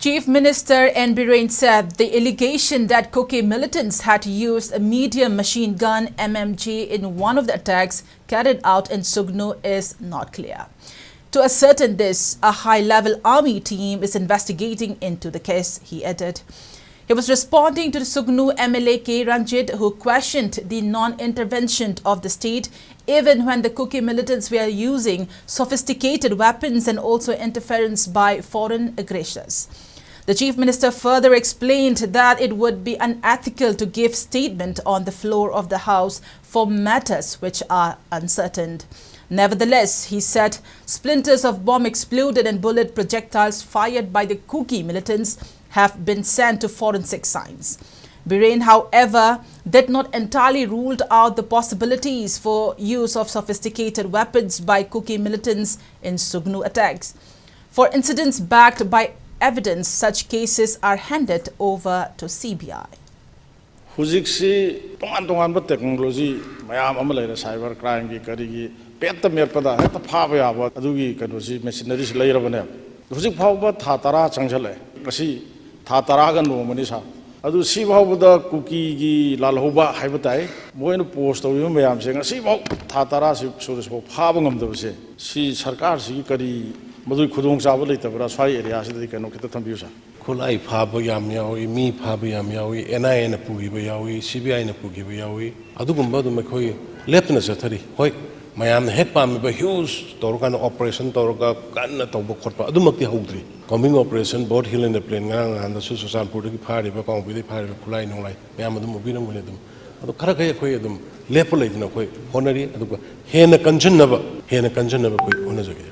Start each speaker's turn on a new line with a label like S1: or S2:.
S1: Chief Minister N. Biren said the allegation that Kuki militants had used a medium machine gun MMG in one of the attacks carried out in Sugnu is not clear. To ascertain this, a high-level army team is investigating into the case, he added. He was responding to the Sugnu MLA K. Ranjit, who questioned the non-intervention of the state even when the Kuki militants were using sophisticated weapons and also interference by foreign aggressors. The Chief Minister further explained that it would be unethical to give statement on the floor of the House for matters which are uncertain. Nevertheless, he said splinters of bomb exploded and bullet projectiles fired by the Kuki militants have been sent to forensic science. Biren, however, did not entirely rule out the possibilities for use of sophisticated weapons by Kuki militants in Sugnu attacks. For incidents backed by evidence, such cases are handed over to CBI.
S2: Hujiksi tongan technology mayam amalai cyber crime ki karigi petta merpada heta phaba yaba adugi kanosi machineries leirabane hujik phawba thatara changjale kasi thatara ga nomani sa adu si phawda Kuki gi lalhoba haibatai moina post tawi mayam se ngasi phau thatara si suru phaba ngamdabse si sarkar si kari Madu Kudung Sabali Tabra Swai area the Kanokita Tambusa.
S3: Kulai Paba Yamiawi, me Paba Yamiawi, and I in a Pugi Bayawi, CBI in a Pugi Bayawi, Adugumba Makoi, Lieutenant Satari, Hoi, Mayam Headpam, but huge Torgan operation, Torga, Gana Tobokorpa, Adumaki Houdri, coming operation, boat hill in the plane, and the Susan Purgi party, Bakon with the party of Kulai no like, Yamadum with them. The Karakay them, Lepolate in a way, honorary, Hena Kanjan never, Hena Kanjan never, honors again.